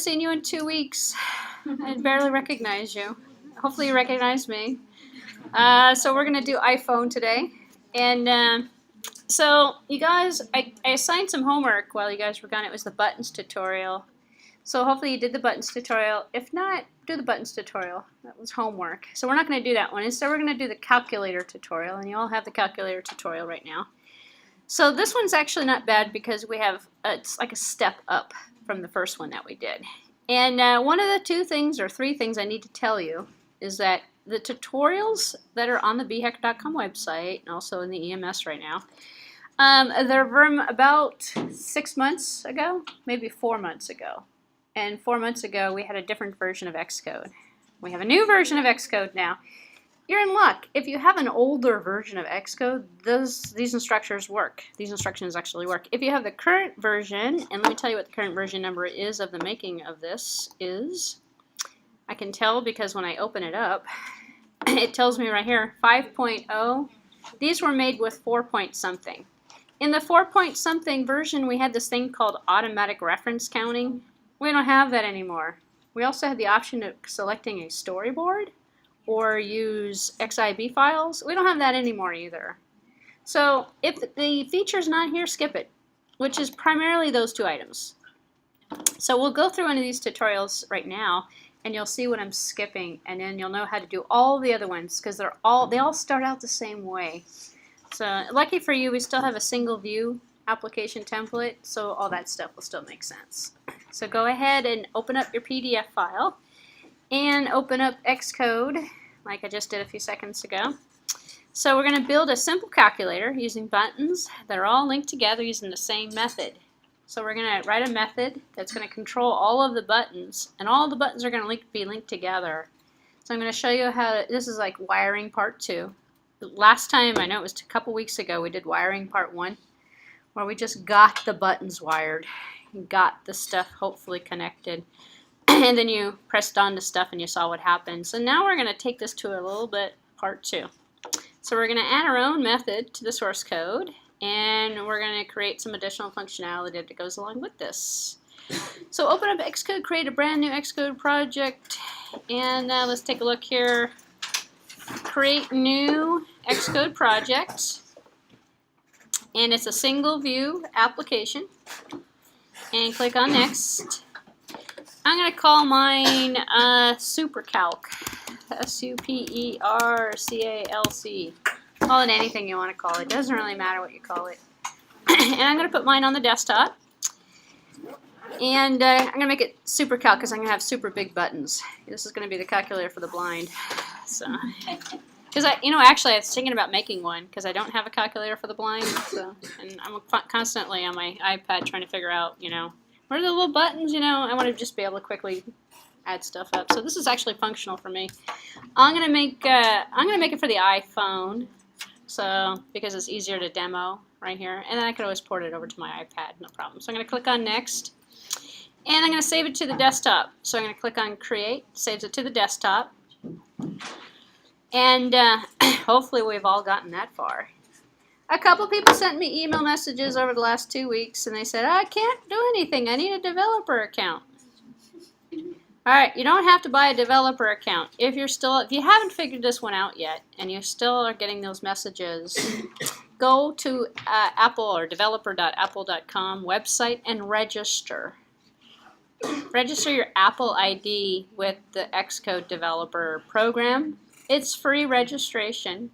Seen you in 2 weeks. I barely recognize you. Hopefully you recognize me. So we're gonna do iPhone today, and so you guys, I assigned some homework while you guys were gone. It was the buttons tutorial. So hopefully you did the buttons tutorial. If not, do the buttons tutorial. That was homework. So we're not going to do that one. Instead, we're going to do the calculator tutorial, and you all have the calculator tutorial right now. So this one's actually not bad because we have it's like a step up from the first one that we did. And one of the 2 things or 3 things I need to tell you is that the tutorials that are on the bhacker.com website and also in the EMS right now, they're from about 6 months ago, maybe 4 months ago. And 4 months ago, we had a different version of Xcode. We have a new version of Xcode now. You're in luck. If you have an older version of Xcode, these instructions work. These instructions actually work. If you have the current version, and let me tell you what the current version number is of the making of this is, I can tell because when I open it up, it tells me right here, 5.0. These were made with 4 point something. In the 4 point something version, we had this thing called automatic reference counting. We don't have that anymore. We also have the option of selecting a storyboard or use XIB files. We don't have that anymore either. So if the feature's not here, skip it, which is primarily those 2 items. So we'll go through one of these tutorials right now, and you'll see what I'm skipping, and then you'll know how to do all the other ones because they all start out the same way. So lucky for you, we still have a single view application template, so all that stuff will still make sense. So go ahead and open up your PDF file and open up Xcode like I just did a few seconds ago. So we're going to build a simple calculator using buttons that are all linked together using the same method. So we're going to write a method that's going to control all of the buttons, and all the buttons are going to be linked together. So I'm going to show you how this is like wiring part 2. Last time, I know it was a couple weeks ago, we did wiring part 1. Where we just got the buttons wired, got the stuff hopefully connected, and then you pressed on the stuff and you saw what happened. So now we're going to take this to a little bit part 2. So we're going to add our own method to the source code, and we're going to create some additional functionality that goes along with this. So open up Xcode, create a brand new Xcode project, and let's take a look here. Create new Xcode project. And it's a single view application, and click on next. I'm going to call mine SuperCalc, SuperCalc. Call it anything you want to call it, doesn't really matter what you call it. And I'm going to put mine on the desktop, and I'm going to make it SuperCalc because I'm going to have super big buttons. This is going to be the calculator for the blind. So. Because actually I was thinking about making one because I don't have a calculator for the blind, so, and I'm constantly on my iPad trying to figure out, where are the little buttons, I want to just be able to quickly add stuff up. So this is actually functional for me. I'm gonna make it for the iPhone, so because it's easier to demo right here, and then I could always port it over to my iPad, no problem. So I'm gonna click on next, and I'm gonna save it to the desktop. So I'm gonna click on create, saves it to the desktop. And hopefully we've all gotten that far. A couple people sent me email messages over the last 2 weeks, and they said, I can't do anything. I need a developer account. All right, you don't have to buy a developer account. If you haven't figured this one out yet, and you still are getting those messages, go to Apple or developer.apple.com website and register. Register your Apple ID with the Xcode developer program. It's free registration.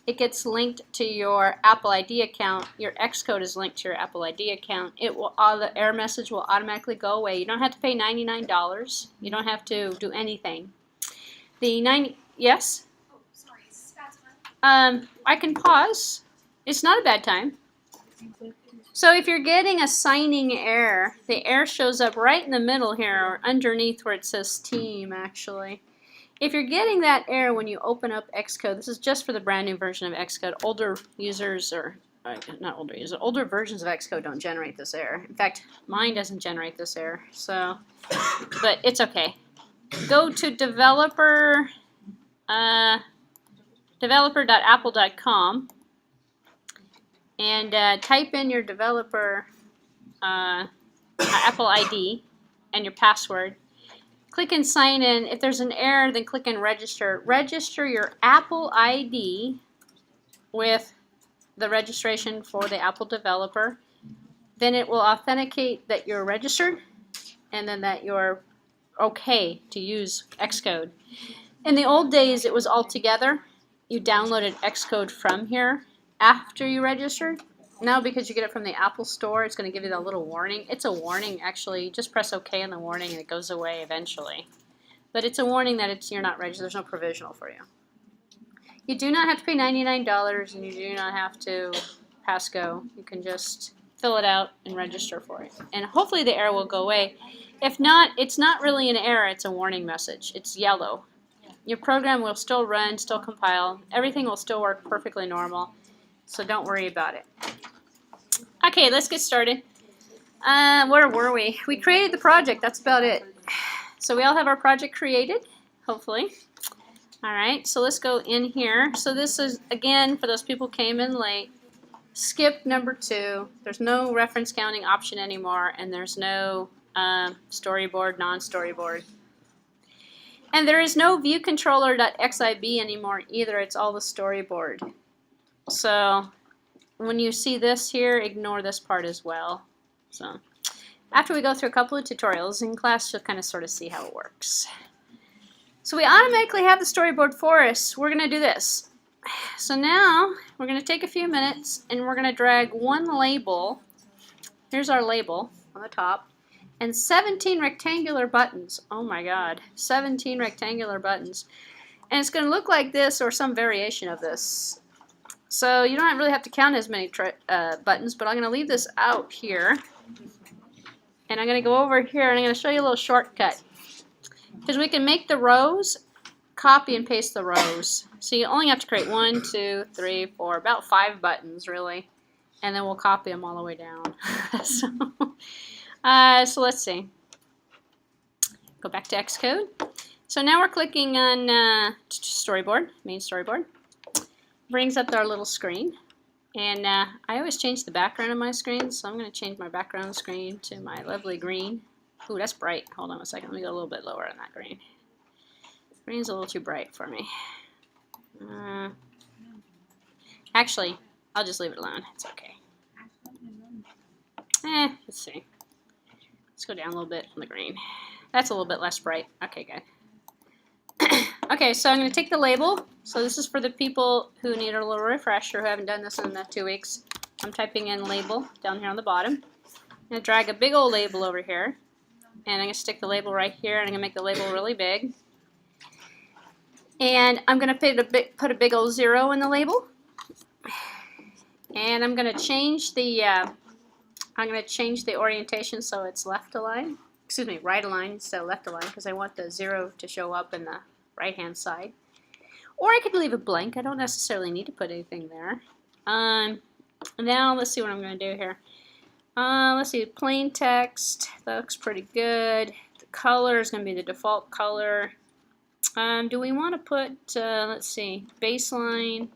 It gets linked to your Apple ID account. Your Xcode is linked to your Apple ID account. The error message will automatically go away. You don't have to pay $99. You don't have to do anything. Yes? Oh, sorry. Is that time? I can pause. It's not a bad time. So if you're getting a signing error, the error shows up right in the middle here, or underneath where it says team, actually. If you're getting that error when you open up Xcode, this is just for the brand new version of Xcode. Older users, or not older users, older versions of Xcode don't generate this error. In fact, mine doesn't generate this error. So, but it's okay. Go to developer.apple.com and type in your developer Apple ID. and your password. Click in sign in. If there's an error, then click in register. Register your Apple ID with the registration for the Apple developer. Then it will authenticate that you're registered and then that you're okay to use Xcode. In the old days, it was all together. You downloaded Xcode from here after you registered. Now, because you get it from the Apple Store, it's going to give you that little warning. It's a warning, actually. You just press OK on the warning, and it goes away eventually. But it's a warning that you're not registered. There's no provisional for you. You do not have to pay $99, and you do not have to pass go. You can just fill it out and register for it. And hopefully the error will go away. If not, it's not really an error. It's a warning message. It's yellow. Your program will still run, still compile. Everything will still work perfectly normal. So don't worry about it. Okay, let's get started. Where were we? We created the project. That's about it. So we all have our project created, hopefully. All right, so let's go in here. So this is, again, for those people who came in late, skip number 2. There's no reference counting option anymore, and there's no storyboard, non-storyboard. And there is no viewcontroller.xib anymore either. It's all the storyboard. So when you see this here, ignore this part as well. So after we go through a couple of tutorials in class, you'll kind of sort of see how it works. So we automatically have the storyboard for us. We're going to do this. So now we're going to take a few minutes and we're going to drag one label. Here's our label on the top. And 17 rectangular buttons. Oh my God, 17 rectangular buttons. And it's going to look like this or some variation of this. So you don't really have to count as many buttons, but I'm going to leave this out here. And I'm going to go over here and I'm going to show you a little shortcut. Because we can make the rows, copy and paste the rows. So you only have to create 1, 2, 3, 4, about 5 buttons really. And then we'll copy them all the way down. So let's see. Go back to Xcode. So now we're clicking on storyboard, main storyboard. Brings up our little screen. And I always change the background of my screen, so I'm going to change my background screen to my lovely green. Ooh, that's bright. Hold on a second. Let me go a little bit lower on that green. Green's a little too bright for me. Actually, I'll just leave it alone. It's okay. Let's see. Let's go down a little bit on the green. That's a little bit less bright. Okay, good. Okay, so I'm going to take the label. So this is for the people who need a little refresher, who haven't done this in the 2 weeks. I'm typing in label down here on the bottom. I'm going to drag a big old label over here. And I'm going to stick the label right here, and I'm going to make the label really big. And I'm going to put a big old 0 in the label. And I'm going to change the orientation so it's left aligned. Excuse me, right aligned instead of left aligned, because I want the 0 to show up in the right-hand side. Or I could leave it blank. I don't necessarily need to put anything there. Now let's see what I'm going to do here. Let's see, plain text. That looks pretty good. The color is going to be the default color. Do we want to put, let's see, baseline,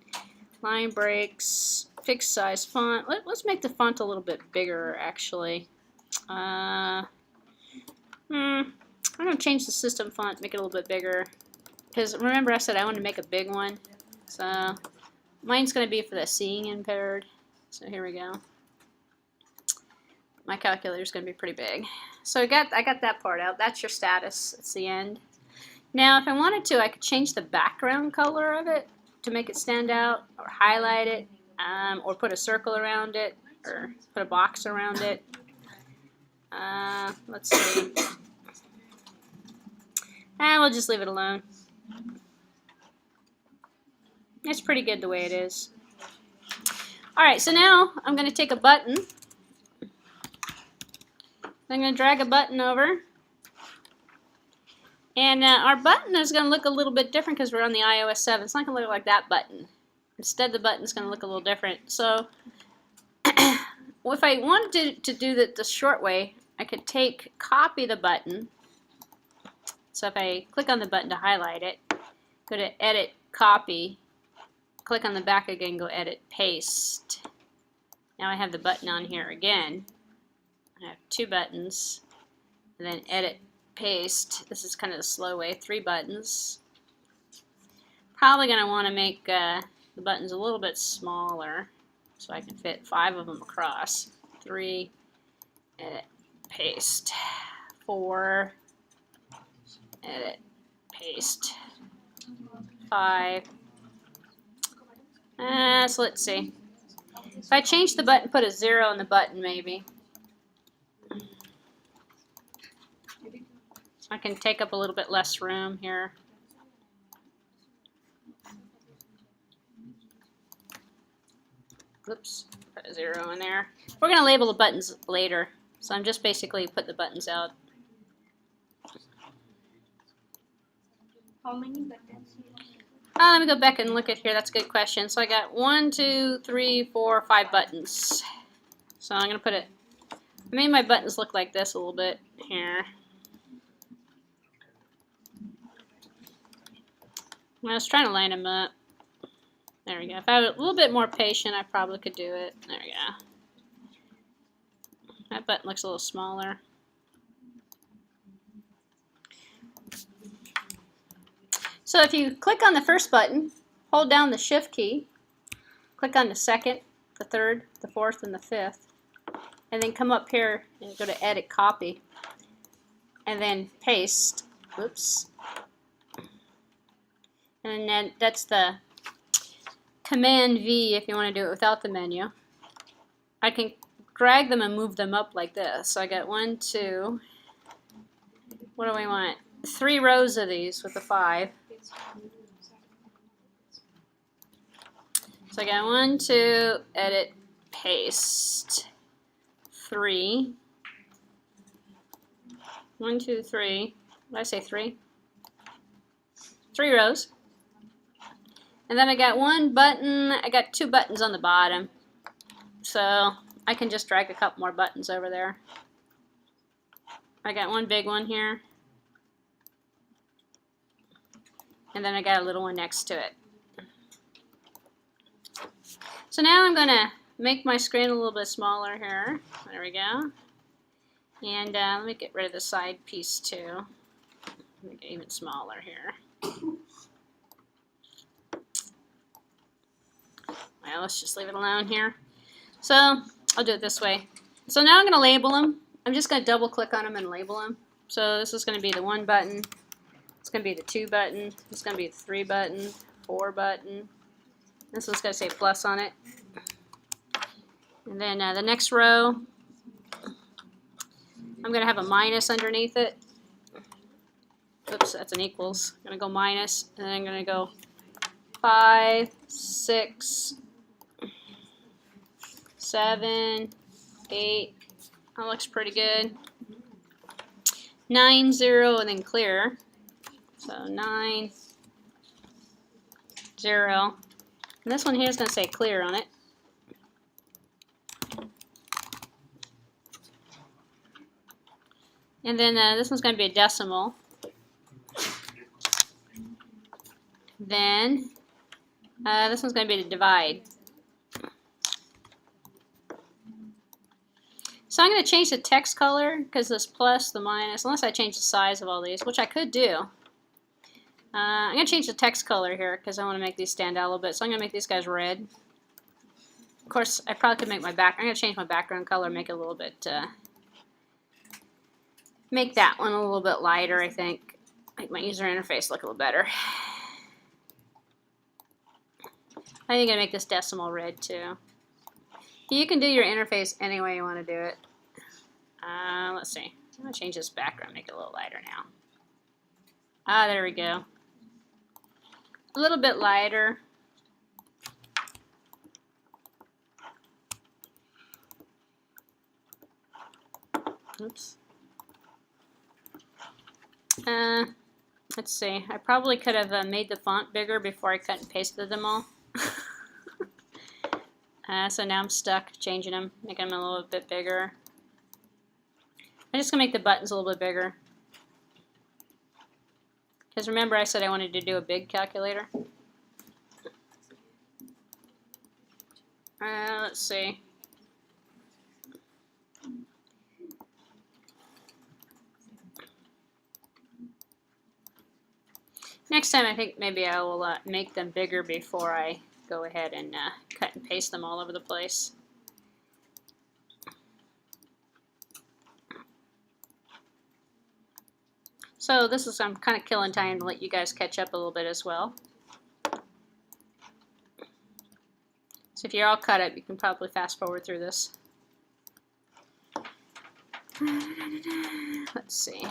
line breaks, fixed size font. Let's make the font a little bit bigger, actually. I'm going to change the system font, make it a little bit bigger. Because remember I said I want to make a big one. So mine's going to be for the seeing impaired. So here we go. My calculator is going to be pretty big. So I got that part out. That's your status. It's the end. Now if I wanted to, I could change the background color of it to make it stand out, or highlight it, or put a circle around it, or put a box around it. Let's see. We'll just leave it alone. It's pretty good the way it is. Alright, so now I'm going to take a button. I'm going to drag a button over. And our button is going to look a little bit different because we're on the iOS 7. It's not going to look like that button. Instead, the button's going to look a little different. So if I wanted to do it the short way, I could copy the button. So if I click on the button to highlight it, go to Edit, Copy, click on the back again, go Edit, Paste. Now I have the button on here again. I have 2 buttons. and then edit, paste. This is kind of the slow way. 3 buttons. Probably going to want to make the buttons a little bit smaller so I can fit 5 of them across. 3, edit, paste. 4, edit, paste. 5. So let's see. If I change the button, put a 0 in the button maybe. I can take up a little bit less room here. Oops, put a 0 in there. We're going to label the buttons later, so I'm just basically put the buttons out. How many buttons? Let me go back and look at here. That's a good question. So I got 1, 2, 3, 4, 5 buttons. So I'm going to put it, I made my buttons look like this a little bit here. I was trying to line them up. There we go. If I was a little bit more patient, I probably could do it. There we go. That button looks a little smaller. So if you click on the first button, hold down the Shift key, click on the second, the third, the fourth, and the fifth, and then come up here and go to Edit Copy, and then paste. Whoops. And then that's the Command V if you want to do it without the menu. I can drag them and move them up like this. So I got 1, 2, what do we want? 3 rows of these with the 5. So I got 1, 2, edit, paste, 3. 1, 2, 3. Did I say 3? 3 rows. And then I got 1 button. I got 2 buttons on the bottom. So I can just drag a couple more buttons over there. I got 1 big one here. And then I got a little one next to it. So now I'm going to make my screen a little bit smaller here. There we go. And let me get rid of the side piece too. Make it even smaller here. Well, let's just leave it alone here. So I'll do it this way. So now I'm going to label them. I'm just going to double click on them and label them. So this is going to be the 1 button. It's going to be the 2 button. It's going to be the 3 button, 4 button. This one's going to say plus on it. And then the next row, I'm going to have a minus underneath it. Oops, that's an equals. I'm going to go minus, and then I'm going to go 5, 6, 7, 8. That looks pretty good. 9, 0, and then clear. So 9, 0. And this one here is going to say clear on it. And then this one's going to be a decimal. Then this one's going to be the divide. So I'm going to change the text color because this plus, the minus, unless I change the size of all these, which I could do. I'm going to change the text color here because I want to make these stand out a little bit. So I'm going to make these guys red. Of course, I probably could make my background. I'm going to change my background color, make it a little bit, make that one a little bit lighter, I think. Make my user interface look a little better. I think I'm going to make this decimal red too. You can do your interface any way you want to do it. Let's see. I'm going to change this background, make it a little lighter now. Ah, there we go. A little bit lighter. Oops. Let's see. I probably could have made the font bigger before I cut and pasted them all. So now I'm stuck changing them, making them a little bit bigger. I'm just going to make the buttons a little bit bigger. Because remember I said I wanted to do a big calculator. Let's see. Next time I think maybe I will make them bigger before I go ahead and cut and paste them all over the place. So this is, I'm kind of killing time to let you guys catch up a little bit as well. So if you're all caught up, you can probably fast forward through this. Let's see.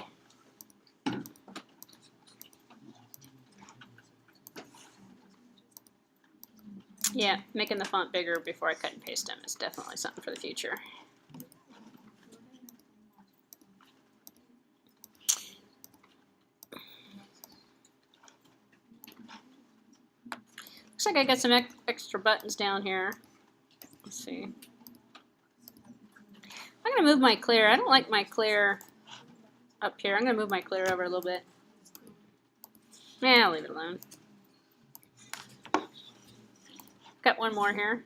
Yeah, making the font bigger before I cut and paste them is definitely something for the future. Looks like I got some extra buttons down here. Let's see. I'm going to move my clear. I don't like my clear up here. I'm going to move my clear over a little bit. Yeah, I'll leave it alone. Got one more here.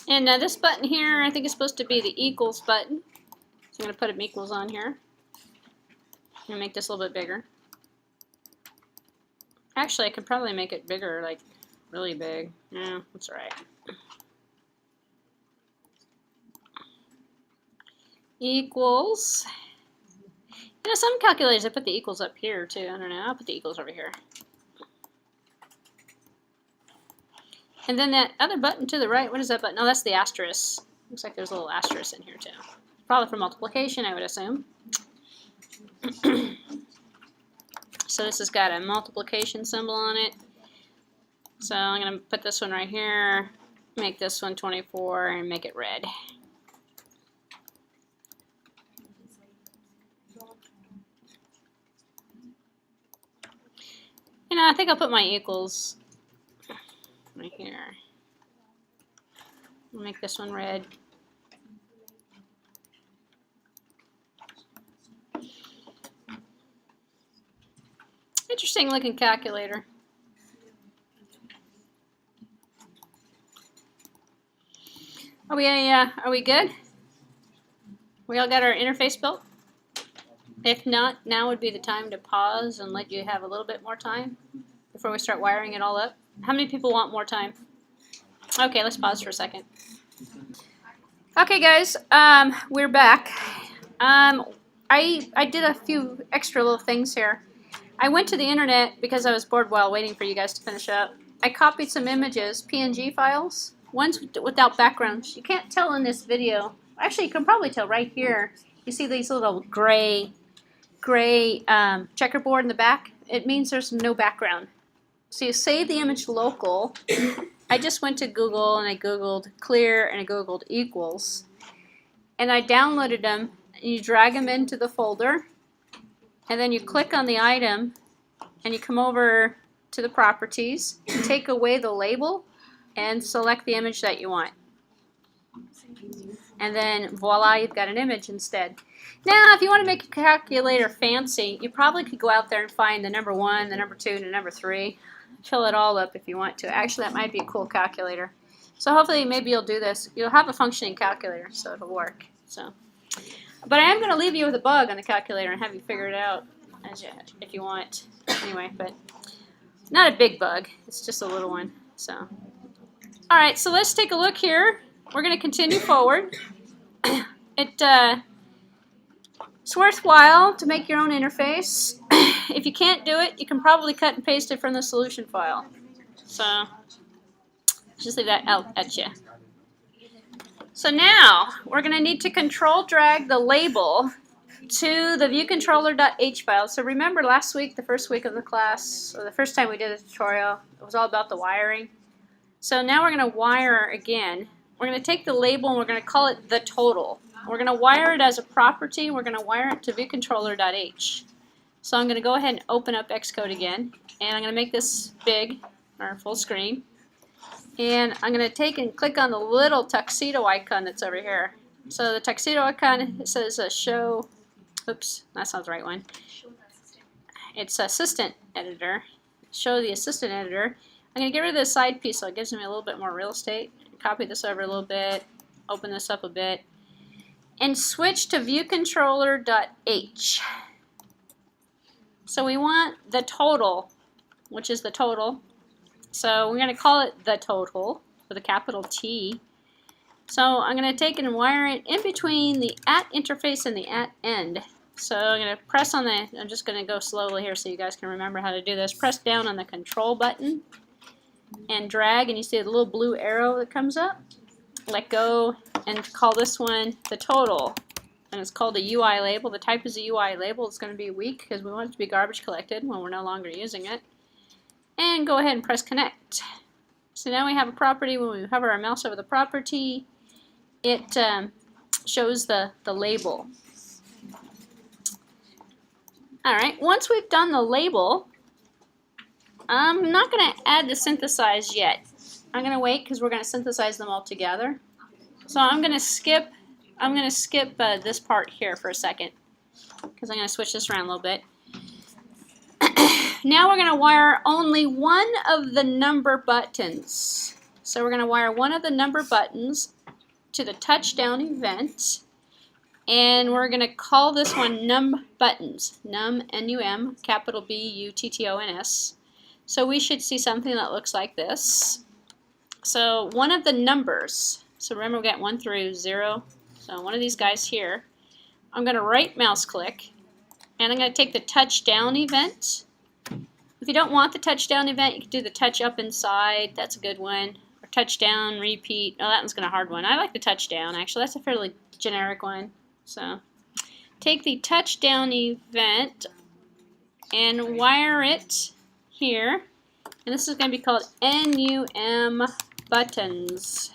And this button here, I think is supposed to be the equals button. So I'm going to put an equals on here. I'm going to make this a little bit bigger. Actually, I could probably make it bigger, like really big. Yeah, that's all right. Equals. You know, some calculators, I put the equals up here too. I don't know. I'll put the equals over here. And then that other button to the right, what is that button? Oh, that's the asterisk. Looks like there's a little asterisk in here too. Probably for multiplication, I would assume. So this has got a multiplication symbol on it. So I'm going to put this one right here, make this one 24, and make it red. You know, I think I'll put my equals right here. I'll make this one red. Interesting looking calculator. Are we good? We all got our interface built? If not, now would be the time to pause and let you have a little bit more time before we start wiring it all up. How many people want more time? Okay, let's pause for a second. Okay, guys, we're back. I did a few extra little things here. I went to the internet because I was bored while waiting for you guys to finish up. I copied some images, PNG files, ones without backgrounds. You can't tell in this video. Actually, you can probably tell right here. You see these little gray checkerboard in the back? It means there's no background. So you save the image local. I just went to Google and I Googled clear and I Googled equals. And I downloaded them. And you drag them into the folder. And then you click on the item and you come over to the properties, take away the label, and select the image that you want. And then voila, you've got an image instead. Now, if you want to make a calculator fancy, you probably could go out there and find the number 1, the number 2, and the number 3. Fill it all up if you want to. Actually, that might be a cool calculator. So hopefully, maybe you'll do this. You'll have a functioning calculator, so it'll work. But I am going to leave you with a bug on the calculator and have you figure it out if you want. Anyway, but not a big bug. It's just a little one. So, all right. So let's take a look here. We're going to continue forward. It's worthwhile to make your own interface. If you can't do it, you can probably cut and paste it from the solution file. So just leave that out at you. So now we're going to need to control drag the label to the viewcontroller.h file. So remember last week, the first week of the class, or the first time we did a tutorial, it was all about the wiring. So now we're going to wire again. We're going to take the label and we're going to call it the total. We're going to wire it as a property. We're going to wire it to viewcontroller.h. So I'm going to go ahead and open up Xcode again, and I'm going to make this big, or full screen. And I'm going to take and click on the little tuxedo icon that's over here. So the tuxedo icon, it says show, oops, that's not the right one. it's Assistant Editor. Show the Assistant Editor. I'm going to get rid of this side piece so it gives me a little bit more real estate. Copy this over a little bit, open this up a bit, and switch to viewcontroller.h. So we want the total, which is the total. So we're going to call it the total with a capital T. So I'm going to take it and wire it in between the at interface and the at end. So I'm going to press on the, I'm just going to go slowly here so you guys can remember how to do this. Press down on the control button and drag, and you see the little blue arrow that comes up. Let go and call this one the total. And it's called a UI label. The type is a UI label. It's going to be weak because we want it to be garbage collected when we're no longer using it. And go ahead and press connect. So now we have a property. When we hover our mouse over the property, it shows the label. Alright, once we've done the label, I'm not going to add the synthesize yet. I'm going to wait because we're going to synthesize them all together. So I'm going to skip this part here for a second because I'm going to switch this around a little bit. Now we're going to wire only one of the number buttons. So we're going to wire one of the number buttons to the touchdown event, and we're going to call this one num buttons, num, N-U-M, capital B-U-T-T-O-N-S. So we should see something that looks like this. So one of the numbers, so remember we got 1 through 0, so one of these guys here, I'm going to right mouse click, and I'm going to take the touchdown event. If you don't want the touchdown event, you can do the touch up inside, that's a good one. Or touchdown, repeat, oh that one's kind of a hard one. I like the touchdown actually, that's a fairly generic one. So take the touchdown event and wire it here, and this is going to be called NUM buttons.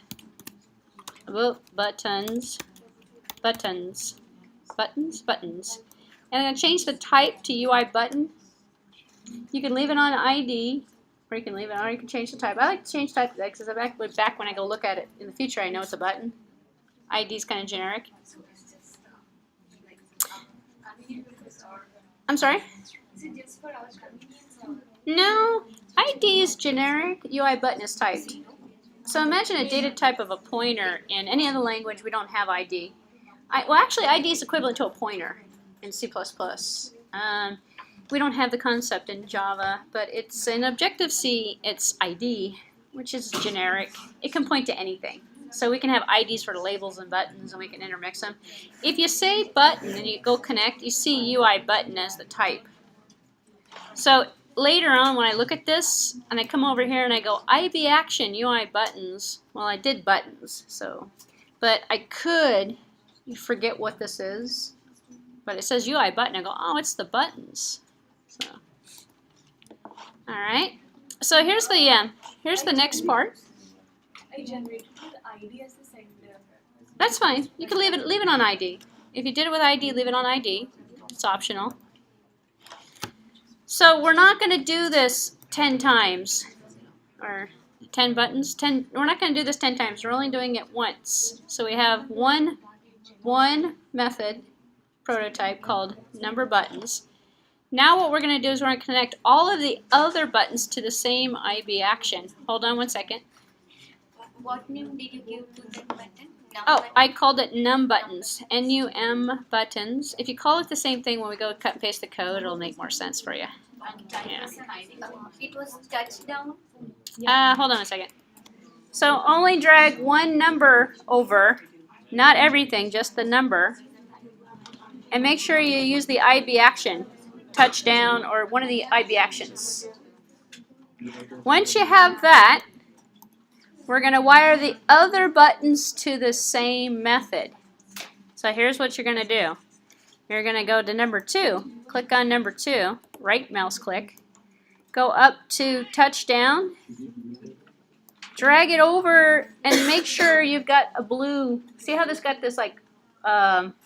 Buttons. And I'm going to change the type to UI button. You can leave it on ID, or you can leave it on, or you can change the type. I like to change type because back when I go look at it in the future, I know it's a button. ID is kind of generic. I'm sorry? Is it just for our convenience or? No, ID is generic, UI button is typed. So imagine a data type of a pointer. In any other language, we don't have ID. Well, actually, ID is equivalent to a pointer in C++. We don't have the concept in Java, but it's in Objective-C, it's ID, which is generic. It can point to anything. So we can have IDs for labels and buttons, and we can intermix them. If you say button and you go connect, you see UI button as the type. So later on, when I look at this, and I come over here and I go IB action UI buttons, well, I did buttons, so, but I could forget what this is, but it says UI button. I go, oh, it's the buttons. So, all right. So here's the next part. I generated the ID as the sender. That's fine. You can leave it on ID. If you did it with ID, leave it on ID. It's optional. So we're not going to do this 10 times, or 10 buttons. We're not going to do this 10 times. We're only doing it once. So we have one method prototype called number buttons. Now what we're going to do is we're going to connect all of the other buttons to the same IB action. Hold on one second. What name did you give to that button? Oh, I called it num buttons, N-U-M buttons. If you call it the same thing when we go cut and paste the code, it'll make more sense for you. Yeah. It was touchdown. Hold on a second. So only drag one number over, not everything, just the number. And make sure you use the IB action, touchdown, or one of the IB actions. Once you have that, we're going to wire the other buttons to the same method. So here's what you're going to do. You're going to go to number 2, click on number 2, right mouse click, go up to touchdown, drag it over, and make sure you've got a blue, see how this got this like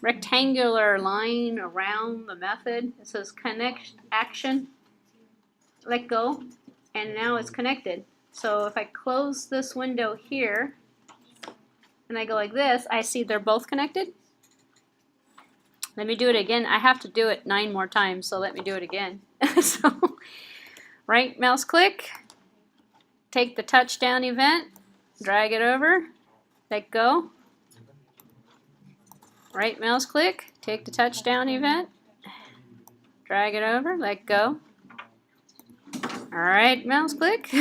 rectangular line around the method? It says connect action, let go, and now it's connected. So if I close this window here and I go like this, I see they're both connected. Let me do it again. I have to do it 9 more times, so let me do it again. So, right mouse click, take the touchdown event, drag it over, let go. Right mouse click, take the touchdown event, drag it over, let go. Right mouse click.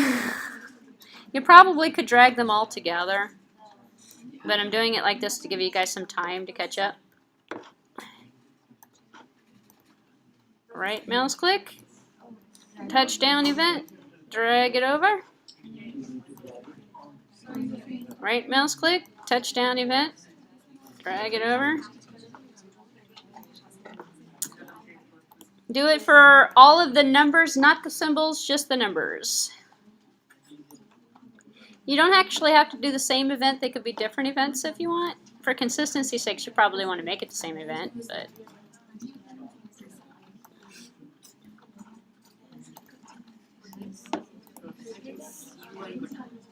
You probably could drag them all together, but I'm doing it like this to give you guys some time to catch up. Right mouse click, touchdown event, drag it over. Right mouse click, touchdown event, drag it over. Do it for all of the numbers, not the symbols, just the numbers. You don't actually have to do the same event. They could be different events if you want. For consistency's sake, you probably want to make it the same event, but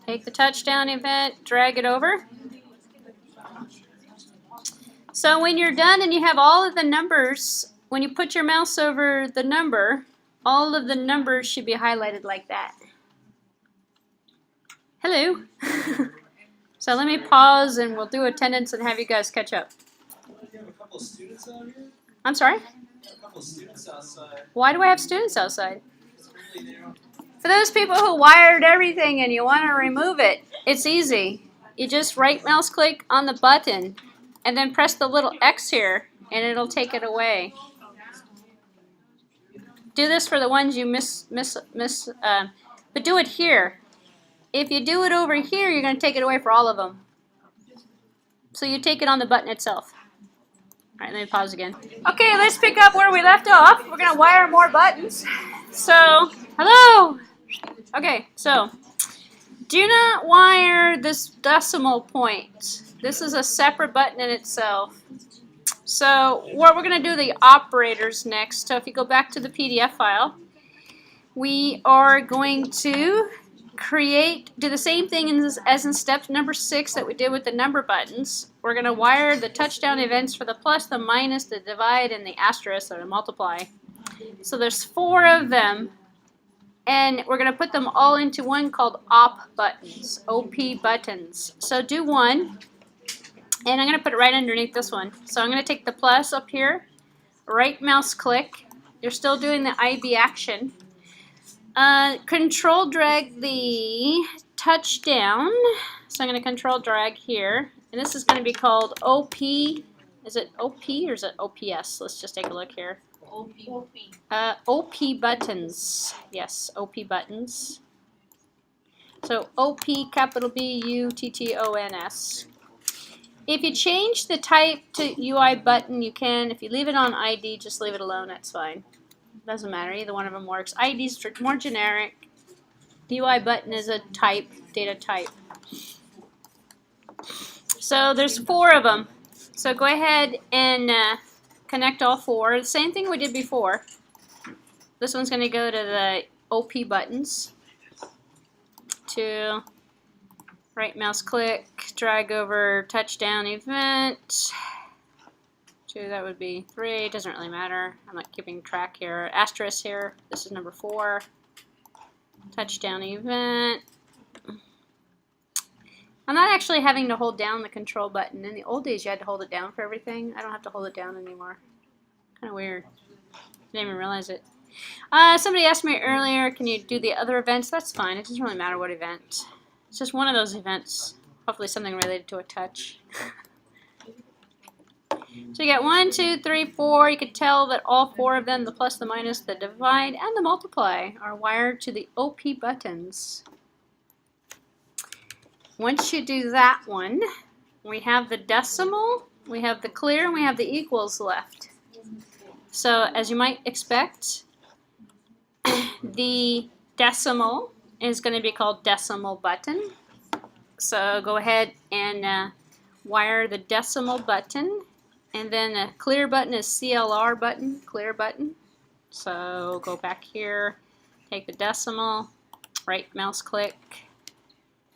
take the touchdown event, drag it over. So when you're done and you have all of the numbers, when you put your mouse over the number, all of the numbers should be highlighted like that. Hello. So let me pause and we'll do attendance and have you guys catch up. You have a couple of students out here? I'm sorry? A couple of students outside. Why do I have students outside? Really new. For those people who wired everything and you want to remove it, it's easy. You just right mouse click on the button and then press the little X here and it'll take it away. Do this for the ones you but do it here. If you do it over here, you're going to take it away for all of them. So you take it on the button itself. All right, let me pause again. Okay, let's pick up where we left off. We're going to wire more buttons. So, hello. Okay, so do not wire this decimal point. This is a separate button in itself. So what we're going to do the operators next. So if you go back to the PDF file, we are going to do the same thing as in step number 6 that we did with the number buttons. We're going to wire the touchdown events for the plus, the minus, the divide, and the asterisk, or the multiply. So there's 4 of them, and we're going to put them all into one called OP buttons, OP buttons. So do one, and I'm going to put it right underneath this one. So I'm going to take the plus up here, right mouse click. You're still doing the IB action. Control drag the touchdown. So I'm going to control drag here. And this is going to be called OP. Is it OP or is it OPS? Let's just take a look here. OP buttons. Yes, OP buttons. So OP, capital B-U-T-T-O-N-S. If you change the type to UI button, you can. If you leave it on ID, just leave it alone. That's fine. Doesn't matter, either one of them works. ID's more generic. UI button is a type, data type. So there's 4 of them. So go ahead and connect all 4. The same thing we did before. This one's going to go to the OP buttons. To right mouse click, drag over touchdown event. 2, that would be 3, doesn't really matter. I'm not keeping track here. Asterisk here, this is number 4. Touchdown event. I'm not actually having to hold down the control button. In the old days, you had to hold it down for everything. I don't have to hold it down anymore. Kind of weird. Didn't even realize it. Somebody asked me earlier, can you do the other events? That's fine. It doesn't really matter what event. It's just one of those events. Hopefully something related to a touch. So you got 1, 2, 3, 4. You could tell that all 4 of them, the plus, the minus, the divide, and the multiply, are wired to the OP buttons. Once you do that one, we have the decimal, we have the clear, and we have the equals left. So as you might expect, the decimal is going to be called decimal button. So go ahead and wire the decimal button. And then the clear button is CLR button, clear button. So go back here, take the decimal, right mouse click,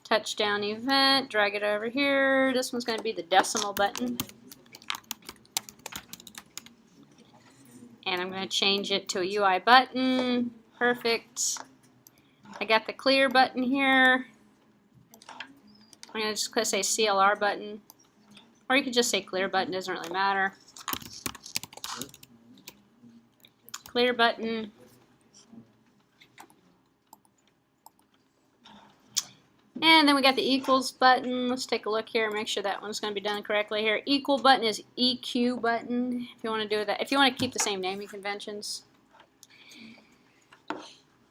touchdown event, drag it over here. This one's going to be the decimal button. And I'm going to change it to a UI button. Perfect. I got the clear button here. I'm going to just say CLR button. Or you could just say clear button, doesn't really matter. Clear button. And then we got the equals button. Let's take a look here, make sure that one's going to be done correctly here. Equal button is EQ button. If you want to do that, if you want to keep the same naming conventions.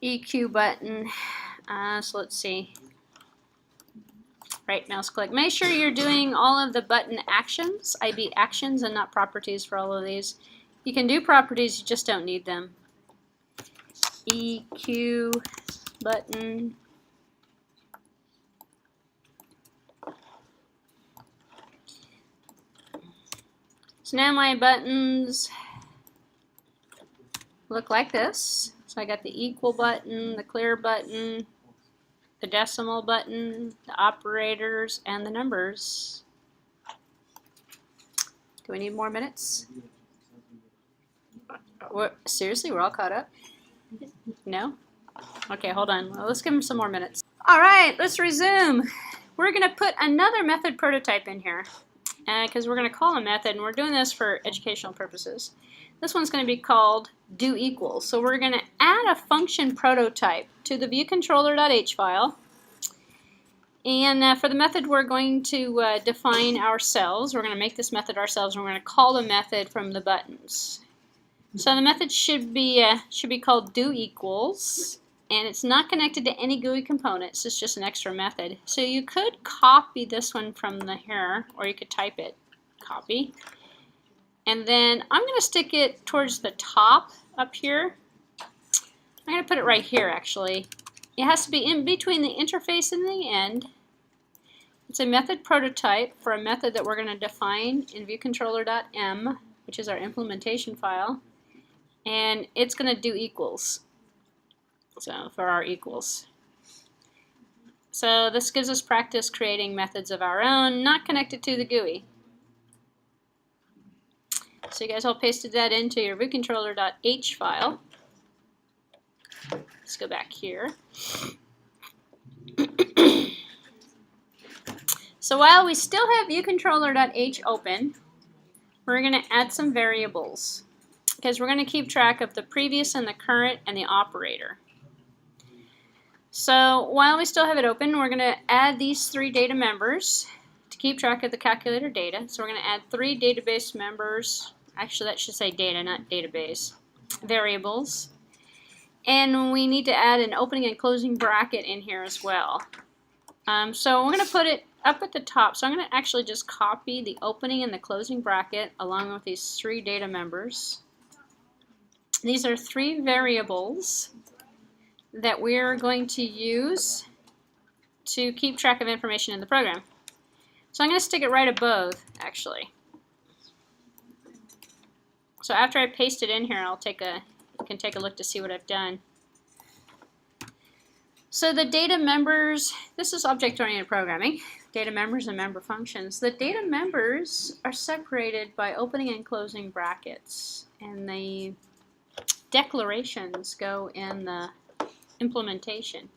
EQ button. So let's see. Right mouse click. Make sure you're doing all of the button actions, IB actions, and not properties for all of these. You can do properties, you just don't need them. EQ button. So now my buttons look like this. So I got the equal button, the clear button, the decimal button, the operators, and the numbers. Do we need more minutes? Seriously, we're all caught up? No? Okay, hold on. Well, let's give them some more minutes. All right, let's resume. We're going to put another method prototype in here because we're going to call a method, and we're doing this for educational purposes. This one's going to be called do equals. So we're going to add a function prototype to the viewcontroller.h file. And for the method, we're going to define ourselves. We're going to make this method ourselves, and we're going to call the method from the buttons. So the method should be called do equals, and it's not connected to any GUI components. It's just an extra method. So you could copy this one from the here, or you could type it, copy. And then I'm going to stick it towards the top up here. I'm going to put it right here, actually. It has to be in between the interface and the end. It's a method prototype for a method that we're going to define in viewcontroller.m, which is our implementation file. And it's going to do equals. So for our equals. So this gives us practice creating methods of our own, not connected to the GUI. So you guys all pasted that into your viewcontroller.h file. Let's go back here. So while we still have viewcontroller.h open, we're going to add some variables because we're going to keep track of the previous and the current and the operator. So while we still have it open, we're going to add these three data members to keep track of the calculator data. So we're going to add three database members. Actually, that should say data, not database. Variables. And we need to add an opening and closing bracket in here as well. So we're going to put it up at the top. So I'm going to actually just copy the opening and the closing bracket along with these three data members. These are three variables that we're going to use to keep track of information in the program. So I'm going to stick it right above, actually. So after I paste it in here, you can take a look to see what I've done. So the data members, this is object-oriented programming, data members and member functions. The data members are separated by opening and closing brackets, and the declarations go in the implementation,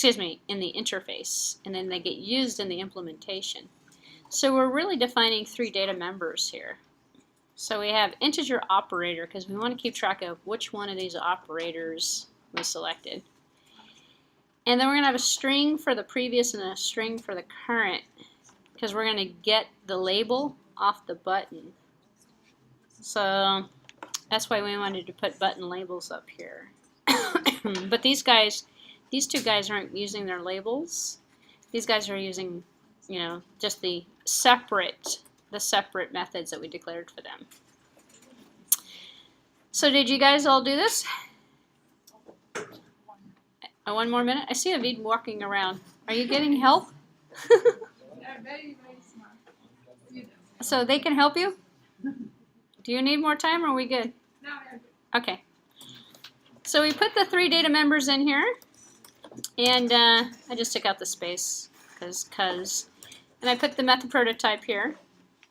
in the interface, and then they get used in the implementation. So we're really defining three data members here. So we have integer operator because we want to keep track of which one of these operators we selected. And then we're going to have a string for the previous and a string for the current because we're going to get the label off the button. So that's why we wanted to put button labels up here. But these two guys aren't using their labels. These guys are using, just the separate methods that we declared for them. So did you guys all do this? One more minute. I see Avid walking around. Are you getting help? They're very, very smart. So they can help you? Do you need more time or are we good? No, we're good. Okay. So we put the three data members in here. And I just took out the space because. And I put the method prototype here.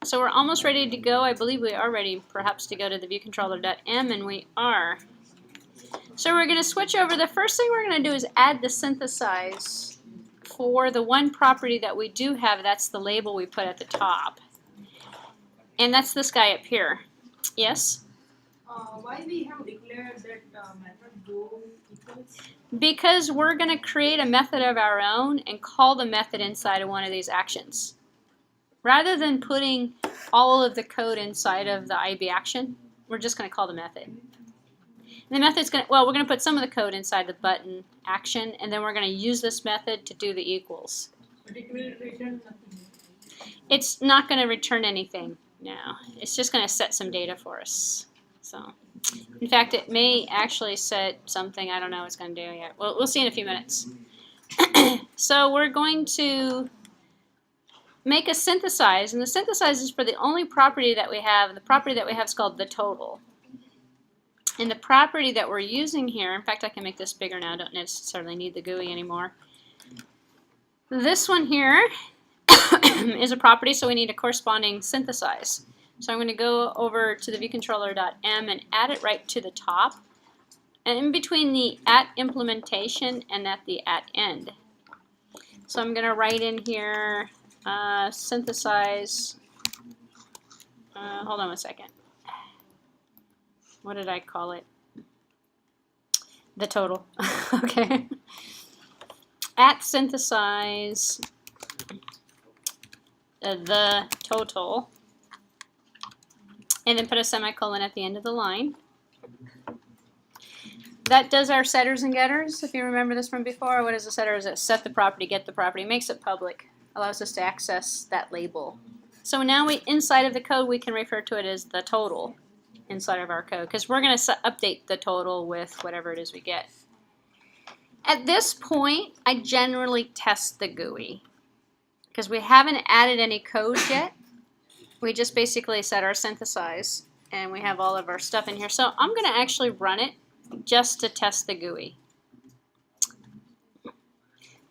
So we're almost ready to go. I believe we are ready perhaps to go to the viewcontroller.m, and we are. So we're going to switch over. The first thing we're going to do is add the synthesize for the one property that we do have. That's the label we put at the top. And that's this guy up here. Yes? Why we have declared that method go equals? Because we're going to create a method of our own and call the method inside of one of these actions. Rather than putting all of the code inside of the IB action, we're just going to call the method. And the method's going to, well, we're going to put some of the code inside the button action, and then we're going to use this method to do the equals. But it will return nothing. It's not going to return anything, no. It's just going to set some data for us. So, in fact, it may actually set something. I don't know what it's going to do yet. We'll see in a few minutes. So we're going to make a synthesize, and the synthesize is for the only property that we have. The property that we have is called the total. And the property that we're using here, in fact, I can make this bigger now. I don't necessarily need the GUI anymore. This one here is a property, so we need a corresponding synthesize. So I'm going to go over to the viewcontroller.m and add it right to the top, and in between the at implementation and at the at end. So I'm going to write in here synthesize. Hold on a second. What did I call it? The total. Okay. At synthesize the total, and then put a semicolon at the end of the line. That does our setters and getters. If you remember this from before, what is a setter? Is it set the property, get the property, makes it public, allows us to access that label. So now inside of the code we can refer to it as the total inside of our code, because we're going to update the total with whatever it is we get. At this point, I generally test the GUI because we haven't added any code yet. We just basically set our synthesize and we have all of our stuff in here. So I'm going to actually run it just to test the GUI.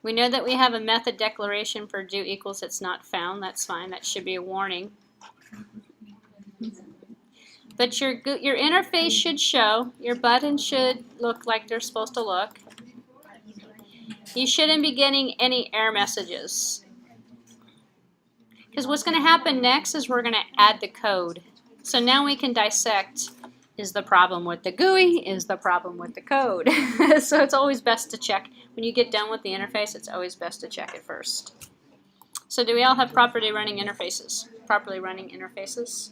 We know that we have a method declaration for do equals it's not found. That's fine. That should be a warning. But your interface should show, your buttons should look like they're supposed to look. You shouldn't be getting any error messages. Because what's going to happen next is we're going to add the code. So now we can dissect, is the problem with the GUI, is the problem with the code? So it's always best to check. When you get done with the interface, it's always best to check it first. So do we all have properly running interfaces? Properly running interfaces?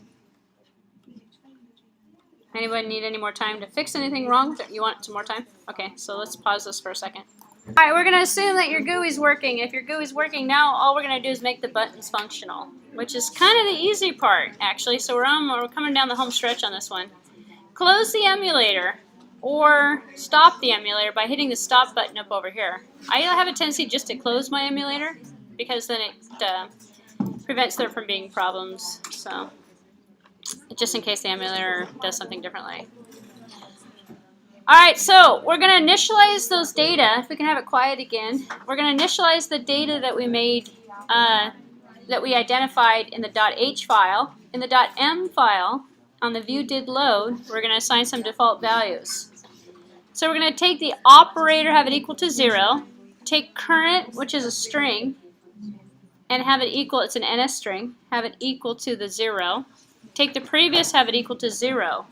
Anybody need any more time to fix anything wrong? You want some more time? Okay, so let's pause this for a second. Alright, we're going to assume that your GUI is working. If your GUI is working now, all we're going to do is make the buttons functional, which is kind of the easy part, actually. So we're coming down the home stretch on this one. Close the emulator or stop the emulator by hitting the stop button up over here. I have a tendency just to close my emulator because then it prevents there from being problems. So just in case the emulator does something differently. Alright, so we're going to initialize those data. If we can have it quiet again. We're going to initialize the data that we made, that we identified in the .h file. In the .m file, on the view did load, we're going to assign some default values. So we're going to take the operator, have it equal to 0, take current, which is a string, and have it equal, it's an NS string, have it equal to the 0. Take the previous, have it equal to 0.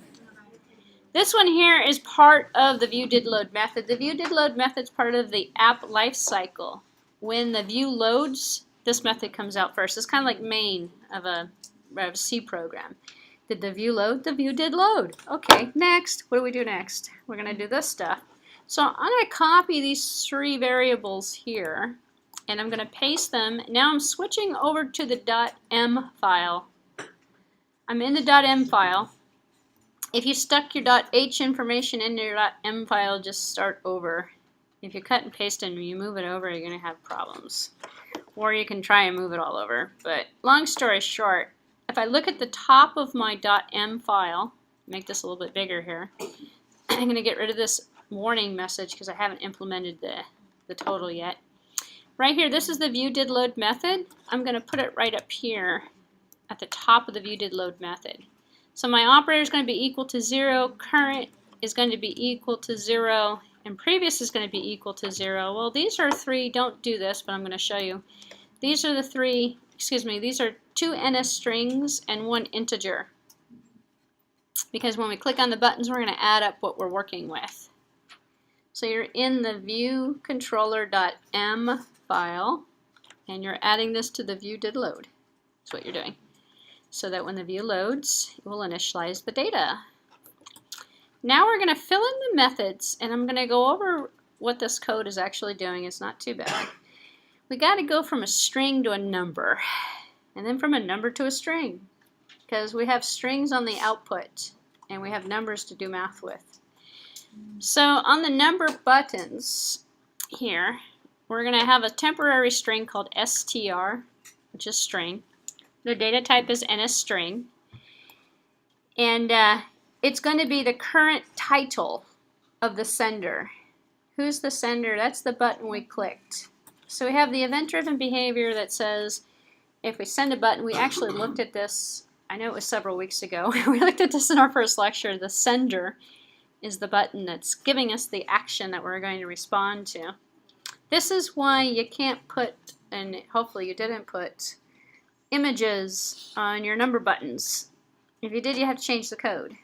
This one here is part of the view did load method. The view did load method is part of the app lifecycle. When the view loads, this method comes out first. It's kind of like main of a C program. Did the view load? The view did load. Okay, next. What do we do next? We're going to do this stuff. So I'm going to copy these 3 variables here, and I'm going to paste them. Now I'm switching over to the .m file. I'm in the .m file. If you stuck your .h information in your .m file, just start over. If you cut and paste and you move it over, you're going to have problems. Or you can try and move it all over. But long story short, if I look at the top of my .m file, make this a little bit bigger here, I'm going to get rid of this warning message because I haven't implemented the total yet. Right here, this is the view did load method. I'm going to put it right up here at the top of the viewDidLoad method. So my operator is going to be equal to 0, current is going to be equal to 0, and previous is going to be equal to 0. Well, these are three, don't do this, but I'm going to show you. These are the three, excuse me, these are 2 NS strings and 1 integer. Because when we click on the buttons, we're going to add up what we're working with. So you're in the viewController.m file, and you're adding this to the viewDidLoad. That's what you're doing. So that when the view loads, it will initialize the data. Now we're going to fill in the methods, and I'm going to go over what this code is actually doing. It's not too bad. We got to go from a string to a number, and then from a number to a string, because we have strings on the output, and we have numbers to do math with. So on the number buttons here, we're going to have a temporary string called str, which is string. The data type is NSString, and it's going to be the current title of the sender. Who's the sender? That's the button we clicked. So we have the event-driven behavior that says if we send a button, we actually looked at this, I know it was several weeks ago, we looked at this in our first lecture. The sender is the button that's giving us the action that we're going to respond to. This is why you can't put, and hopefully you didn't put, images on your number buttons. If you did, you have to change the code.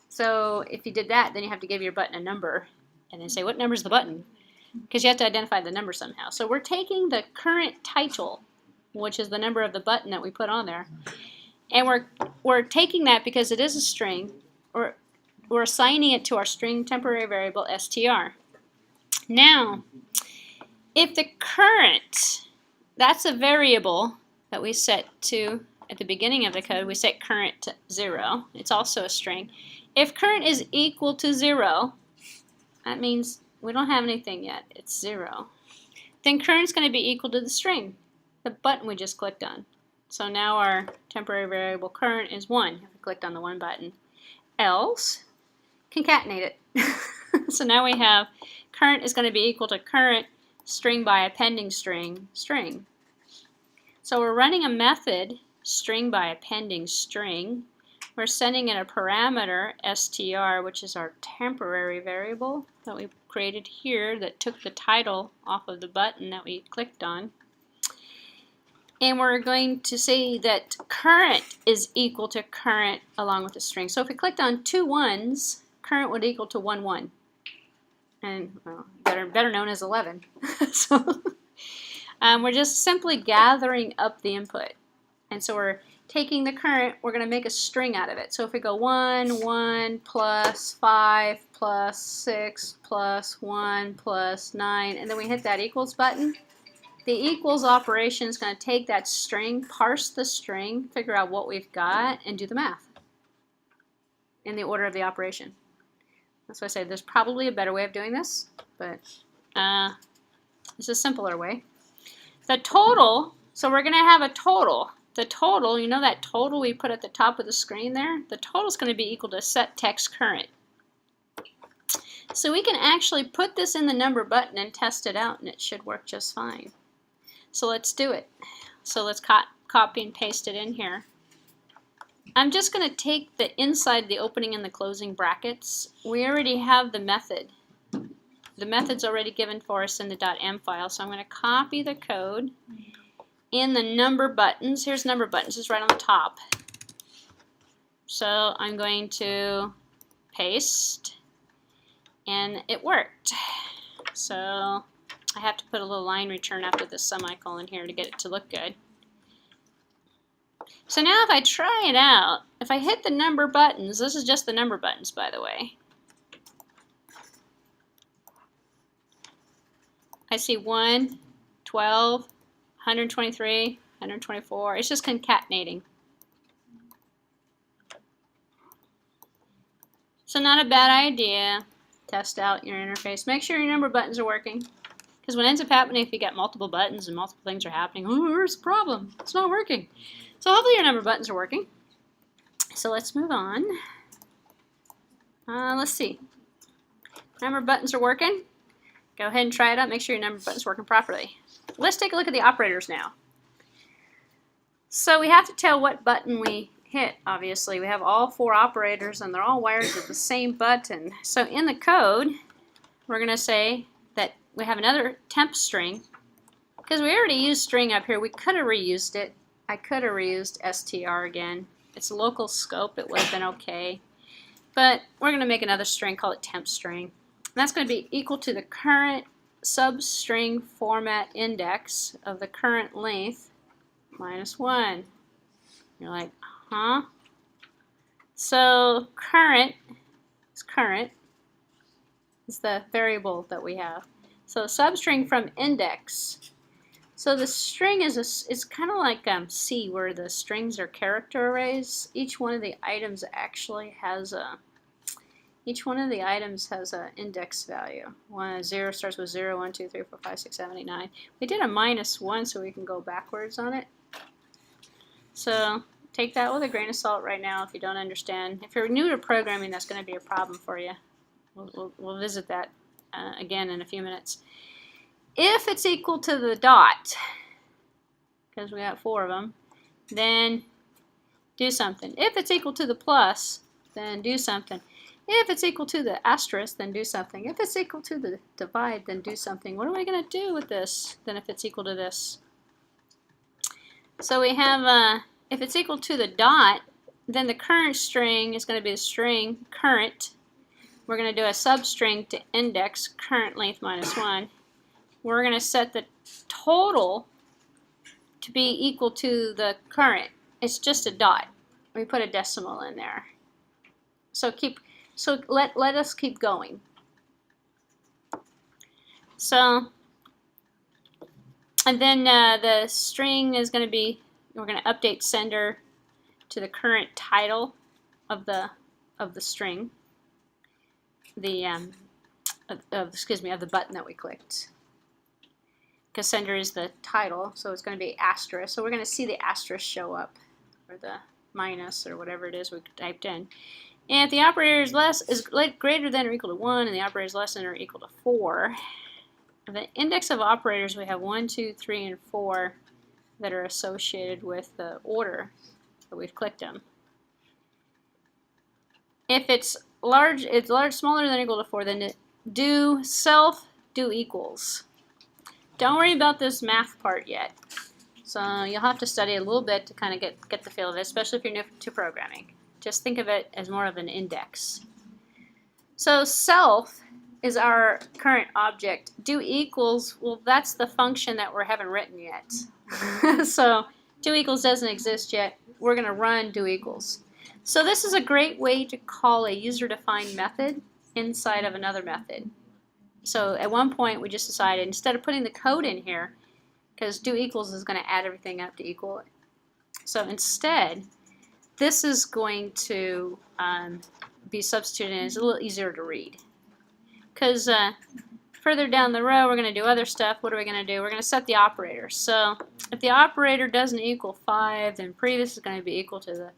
So if you did that, then you have to give your button a number and then say, what number is the button? Because you have to identify the number somehow. So we're taking the current title, which is the number of the button that we put on there, and we're taking that because it is a string, or we're assigning it to our string temporary variable str. Now, if the current, that's a variable that we set to, at the beginning of the code, we set current to 0. It's also a string. If current is equal to 0, that means we don't have anything yet. It's 0. Then current's going to be equal to the string, the button we just clicked on. So now our temporary variable current is 1. We clicked on the 1 button. Else, concatenate it. So now we have current is going to be equal to current string by appending string, string. So we're running a method, string by appending string. We're sending in a parameter, str, which is our temporary variable that we created here that took the title off of the button that we clicked on. And we're going to say that current is equal to current along with the string. So if we clicked on 2 1s, current would equal to 1 1. And well, better known as 11. So we're just simply gathering up the input. And so we're taking the current, we're going to make a string out of it. So if we go 1, 1, plus 5, plus 6, plus 1, plus 9, and then we hit that equals button, the equals operation is going to take that string, parse the string, figure out what we've got, and do the math in the order of the operation. That's why I say there's probably a better way of doing this, but it's a simpler way. The total, so we're going to have a total. The total, you know that total we put at the top of the screen there? The total is going to be equal to set text current. So we can actually put this in the number button and test it out, and it should work just fine. So let's do it. So let's copy and paste it in here. I'm just going to take the inside the opening and the closing brackets. We already have the method. The method's already given for us in the .m file, so I'm going to copy the code in the number buttons. Here's number buttons, it's right on the top. So I'm going to paste, and it worked. So I have to put a little line return after the semicolon here to get it to look good. So now if I try it out, if I hit the number buttons, this is just the number buttons, by the way. I see 1, 12, 123, 124. It's just concatenating. So not a bad idea. Test out your interface. Make sure your number buttons are working. Because what ends up happening if you get multiple buttons and multiple things are happening, oh, where's the problem? It's not working. So hopefully your number buttons are working. So let's move on. Let's see. Number buttons are working. Go ahead and try it out. Make sure your number button's working properly. Let's take a look at the operators now. So we have to tell what button we hit, obviously. We have all 4 operators and they're all wired to the same button. So in the code, we're going to say that we have another temp string. Because we already used string up here, we could have reused it. I could have reused str again. It's a local scope, it would have been okay. But we're going to make another string, call it temp string. And that's going to be equal to the current substring format index of the current length minus 1. You're like, huh? So current is the variable that we have. So substring from index. So the string is kind of like C, where the strings are character arrays. Each one of the items actually has a index value. 0 starts with 0, 1, 2, 3, 4, 5, 6, 7, 8, 9. We did a minus 1 so we can go backwards on it. So take that with a grain of salt right now if you don't understand. If you're new to programming, that's going to be a problem for you. We'll visit that again in a few minutes. If it's equal to the dot, because we got 4 of them, then do something. If it's equal to the plus, then do something. If it's equal to the asterisk, then do something. If it's equal to the divide, then do something. What are we going to do with this, then, if it's equal to this? So we have, if it's equal to the dot, then the current string is going to be the string current. We're going to do a substring to index current length minus 1. We're going to set the total to be equal to the current. It's just a dot. We put a decimal in there. So let us keep going. So, and then the string is going to be, we're going to update sender to the current title of the string, of the button that we clicked. Because sender is the title, so it's going to be asterisk. So we're going to see the asterisk show up, or the minus, or whatever it is we typed in. And if the operator is greater than or equal to 1, and the operator is less than or equal to 4, the index of operators, we have 1, 2, 3, and 4 that are associated with the order that we've clicked them. If it's smaller than or equal to 4, then do equals. Don't worry about this math part yet. So you'll have to study a little bit to kind of get the feel of it, especially if you're new to programming. Just think of it as more of an index. So self is our current object. Do equals, well, that's the function that we haven't written yet. So do equals doesn't exist yet. We're going to run do equals. So this is a great way to call a user-defined method inside of another method. So at one point we just decided, instead of putting the code in here, because do equals is going to add everything up to equal it. So instead, this is going to be substituted, and it's a little easier to read. Because further down the row we're going to do other stuff. What are we going to do? We're going to set the operator. So if the operator doesn't equal 5, then previous is going to be equal to the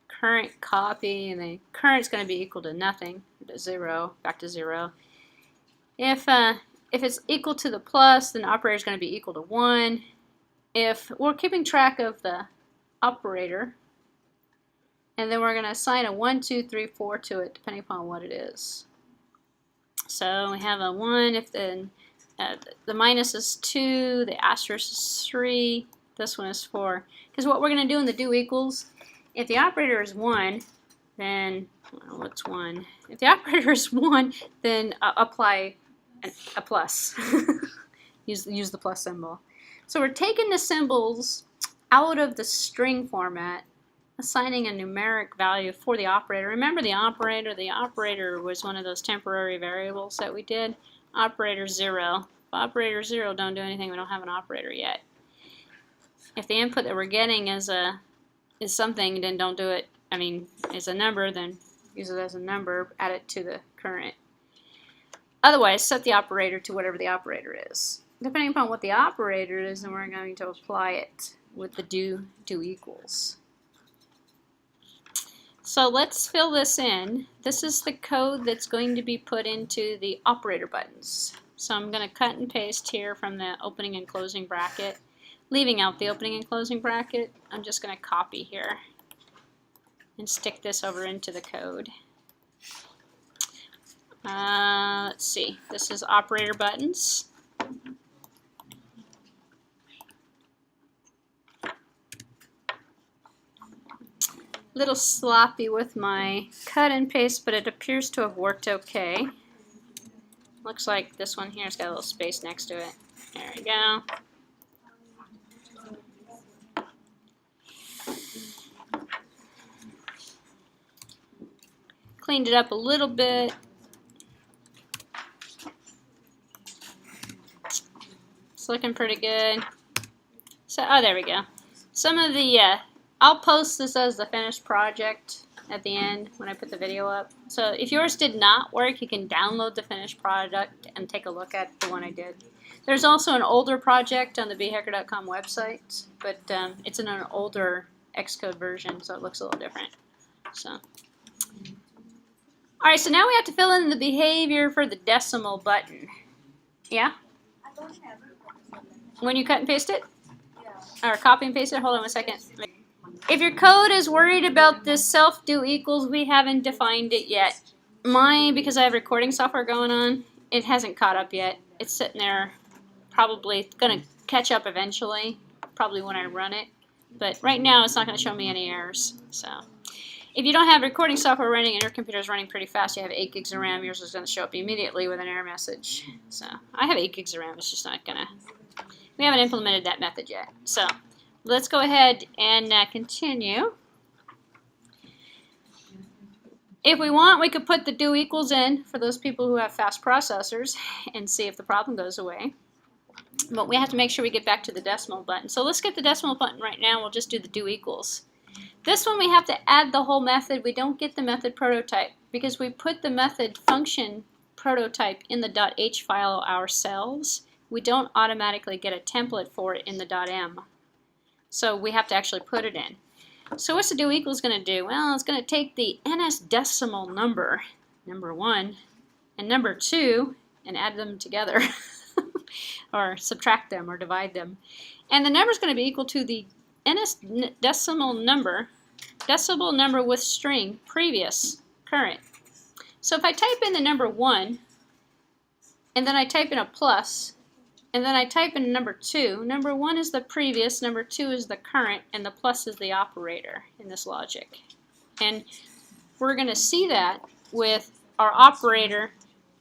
current copy, and the current is going to be equal to nothing, to 0, back to 0. If it's equal to the plus, then the operator is going to be equal to 1. If we're keeping track of the operator, and then we're going to assign a 1, 2, 3, 4 to it, depending upon what it is. So we have a 1 if the minus is 2, the asterisk is 3, this one is 4. Because what we're going to do in the do equals, if the operator is 1, then, well, what's 1? If the operator is 1, then apply a plus. use the plus symbol. So we're taking the symbols out of the string format, assigning a numeric value for the operator. Remember the operator was one of those temporary variables that we did. Operator 0. If operator 0 don't do anything, we don't have an operator yet. If the input that we're getting is something, then don't do it. I mean, it's a number, then use it as a number, add it to the current. Otherwise, set the operator to whatever the operator is. Depending upon what the operator is, then we're going to apply it with the do equals. So let's fill this in. This is the code that's going to be put into the operator buttons. So I'm going to cut and paste here from the opening and closing bracket. leaving out the opening and closing bracket. I'm just going to copy here and stick this over into the code. Let's see, this is operator buttons. Little sloppy with my cut and paste, but it appears to have worked okay. Looks like this one here's got a little space next to it. There we go. Cleaned it up a little bit. It's looking pretty good. So, oh, there we go. Some of the, I'll post this as the finished project at the end when I put the video up. So if yours did not work, you can download the finished product and take a look at the one I did. There's also an older project on the bhacker.com website, but it's in an older Xcode version, so it looks a little different. So, all right, so now we have to fill in the behavior for the decimal button. Yeah? I don't have it. When you cut and paste it? Yeah. Or copy and paste it? Hold on a second. If your code is worried about this self-do equals, we haven't defined it yet. Mine, because I have recording software going on, it hasn't caught up yet. It's sitting there, probably going to catch up eventually, probably when I run it. But right now, it's not going to show me any errors. So, if you don't have recording software running and your computer is running pretty fast, you have 8 gigs of RAM, yours is going to show up immediately with an error message. So, I have 8 gigs of RAM, it's just not going to, we haven't implemented that method yet. So, let's go ahead and continue. If we want, we could put the do equals in for those people who have fast processors and see if the problem goes away. But we have to make sure we get back to the decimal button. So let's get the decimal button right now. We'll just do the do equals. This one we have to add the whole method. We don't get the method prototype because we put the method function prototype in the .h file ourselves. We don't automatically get a template for it in the .m. So we have to actually put it in. So what's the do equals going to do? Well, it's going to take the NS decimal number, number 1, and number 2, and add them together. Or subtract them or divide them. And the number is going to be equal to the NS decimal number with string, previous, current. So if I type in the number 1, and then I type in a plus, and then I type in number 2. Number 1 is the previous, number 2 is the current, and the plus is the operator in this logic. And we're going to see that with our operator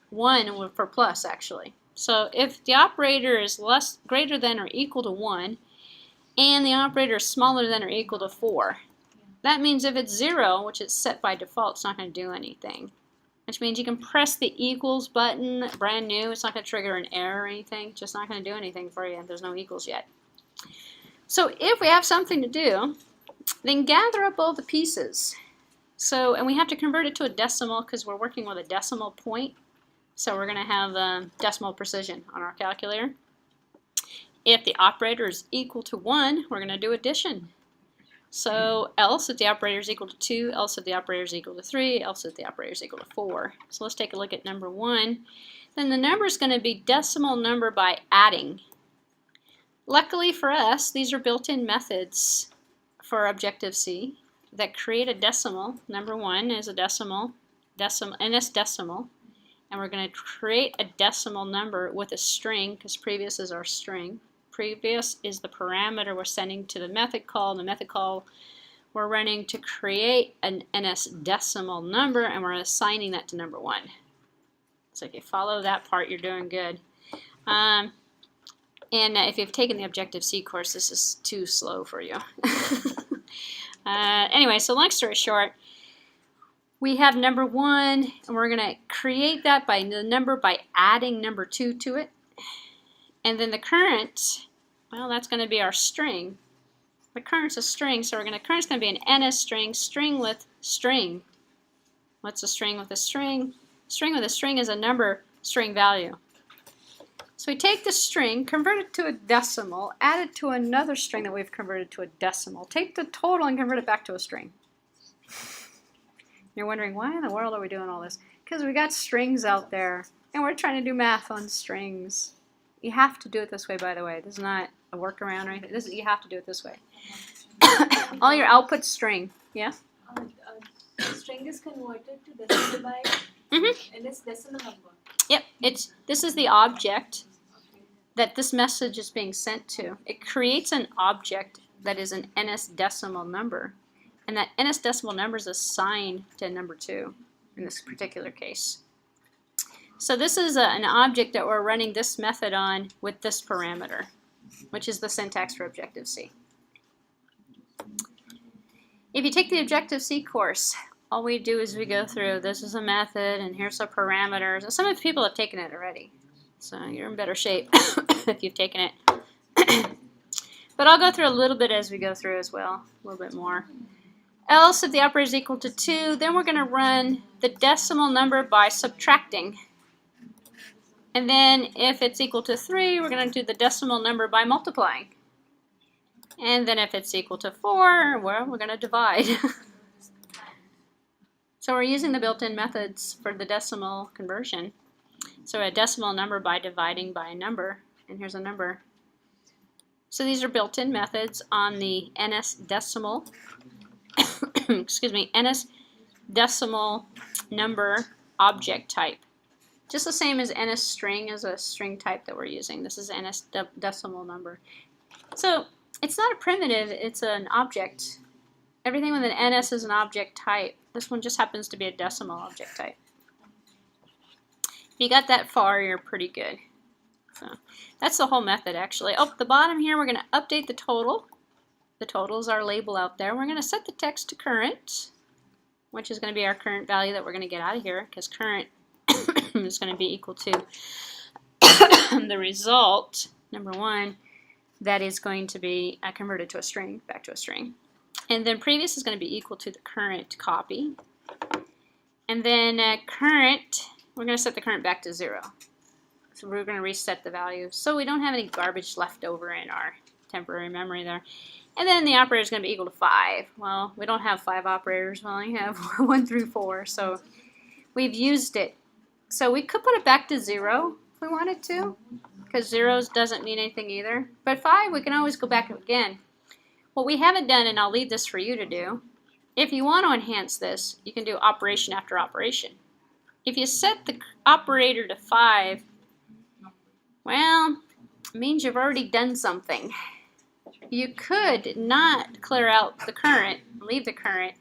1 for plus, actually. So if the operator is greater than or equal to 1, and the operator is smaller than or equal to 4, that means if it's 0, which is set by default, it's not going to do anything. Which means you can press the equals button, brand new, it's not going to trigger an error or anything, just not going to do anything for you, there's no equals yet. So if we have something to do, then gather up all the pieces. So, and we have to convert it to a decimal because we're working with a decimal point, so we're going to have decimal precision on our calculator. If the operator is equal to 1, we're going to do addition. So else if the operator is equal to 2, else if the operator is equal to 3, else if the operator is equal to 4. So let's take a look at number 1. Then the number is going to be decimal number by adding. Luckily for us, these are built-in methods for Objective-C that create a decimal. Number 1 is a decimal, NS decimal. And we're going to create a decimal number with a string, because previous is our string. Previous is the parameter we're sending to the method call. The method call we're running to create an NS decimal number, and we're assigning that to number 1. So if you follow that part, you're doing good. And if you've taken the Objective-C course, this is too slow for you. Anyway, so long story short, we have number 1, and we're going to create that by the number by adding number 2 to it. And then the current, well, that's going to be our string. The current's a string, so current's going to be an NS string, string with string. What's a string with a string? String with a string is a number string value. So we take the string, convert it to a decimal, add it to another string that we've converted to a decimal. Take the total and convert it back to a string. You're wondering, why in the world are we doing all this? Because we got strings out there, and we're trying to do math on strings. You have to do it this way, by the way. This is not a workaround or anything. You have to do it this way. All your output string. Yeah. String is converted to decimal by and it's decimal number. Yep. This is the object that this message is being sent to. It creates an object that is an NS decimal number, and that NS decimal number is assigned to number 2 in this particular case. So this is an object that we're running this method on with this parameter, which is the syntax for Objective-C. If you take the Objective-C course, all we do is we go through, this is a method, and here's the parameters. And some of the people have taken it already, so you're in better shape if you've taken it. But I'll go through a little bit as we go through as well, a little bit more. Else, if the operator is equal to 2, then we're going to run the decimal number by subtracting. And then if it's equal to 3, we're going to do the decimal number by multiplying. And then if it's equal to 4, well, we're going to divide. So we're using the built-in methods for the decimal conversion. So a decimal number by dividing by a number. And here's a number. So these are built-in methods on the NS decimal, excuse me, NS decimal number object type. Just the same as NS string is a string type that we're using. This is NS decimal number. So it's not a primitive, it's an object. Everything with an NS is an object type. This one just happens to be a decimal object type. If you got that far, you're pretty good. So that's the whole method actually. Oh, the bottom here, we're going to update the total. The total is our label out there. We're going to set the text to current, which is going to be our current value that we're going to get out of here, because current is going to be equal to the result, number 1, that is going to be converted to a string, back to a string. And then previous is going to be equal to the current copy. And then current, we're going to set the current back to 0. So we're going to reset the value so we don't have any garbage left over in our temporary memory there. And then the operator is going to be equal to 5. Well, we don't have 5 operators. We only have 1 through 4. So we've used it. So we could put it back to 0 if we wanted to, because 0 doesn't mean anything either. But 5, we can always go back again. What we haven't done, and I'll leave this for you to do, if you want to enhance this, you can do operation after operation. If you set the operator to 5, well, it means you've already done something. You could not clear out the current, leave the current.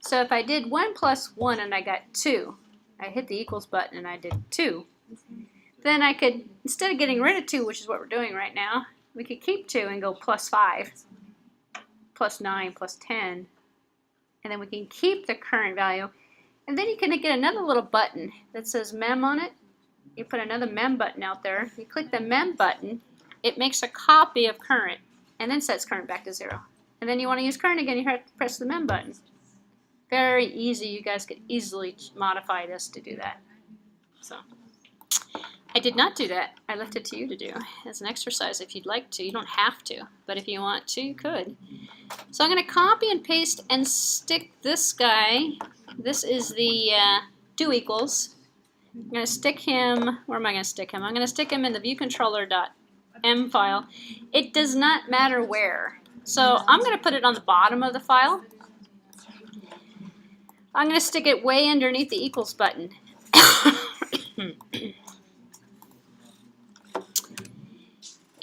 So if I did 1 plus 1 and I got 2, I hit the equals button and I did 2. Then I could, instead of getting rid of 2, which is what we're doing right now, we could keep 2 and go plus 5. Plus 9, plus 10, and then we can keep the current value, and then you can get another little button that says mem on it. You put another mem button out there, you click the mem button, it makes a copy of current, and then sets current back to 0. And then you want to use current again, you have to press the mem button. Very easy, you guys could easily modify this to do that. So I did not do that. I left it to you to do as an exercise if you'd like to. You don't have to, but if you want to, you could. So I'm going to copy and paste and stick this guy. This is the do equals. I'm going to stick him, where am I going to stick him? I'm going to stick him in the viewcontroller.m file. It does not matter where. So I'm going to put it on the bottom of the file. I'm going to stick it way underneath the equals button.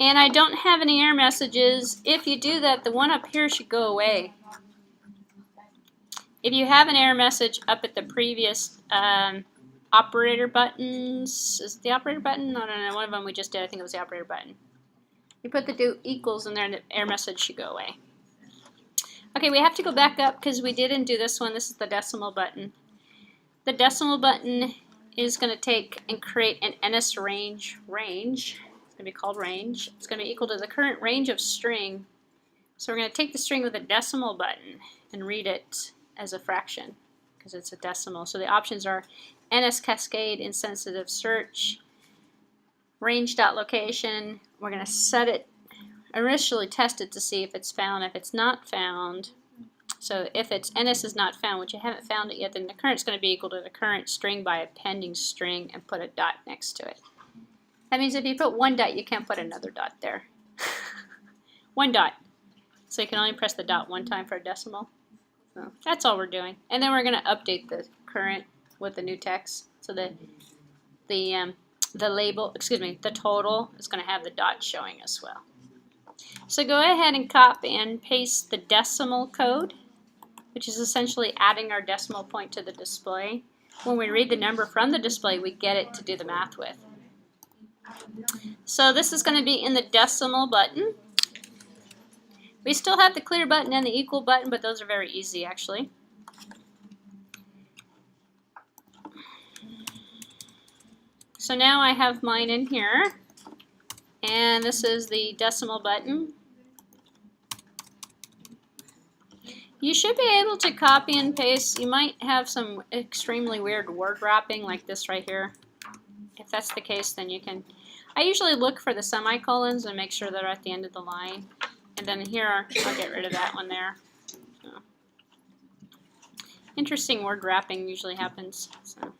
And I don't have any error messages. If you do that, the one up here should go away. If you have an error message up at the previous operator buttons, is it the operator button? I don't know, one of them we just did, I think it was the operator button. You put the do equals in there and the error message should go away. Okay, we have to go back up because we didn't do this one. This is the decimal button. The decimal button is going to take and create an NS range. It's going to be called range. It's going to be equal to the current range of string. So we're going to take the string with a decimal button and read it as a fraction because it's a decimal. So the options are NS cascade, insensitive search, range.location. We're going to set it, initially test it to see if it's found. If it's not found, so if it's NS is not found, which you haven't found it yet, then the current's going to be equal to the current string by appending string and put a dot next to it. That means if you put one dot, you can't put another dot there. 1 dot. So you can only press the dot 1 time for a decimal. So that's all we're doing. And then we're going to update the current with the new text. So the label, the total is going to have the dot showing as well. So go ahead and copy and paste the decimal code, which is essentially adding our decimal point to the display. When we read the number from the display, we get it to do the math with. So this is going to be in the decimal button. We still have the clear button and the equal button, but those are very easy actually. So now I have mine in here, and this is the decimal button. You should be able to copy and paste. You might have some extremely weird word wrapping like this right here. If that's the case, then you can. I usually look for the semicolons and make sure they're at the end of the line. And then here, I'll get rid of that one there. So. Interesting word wrapping usually happens. So.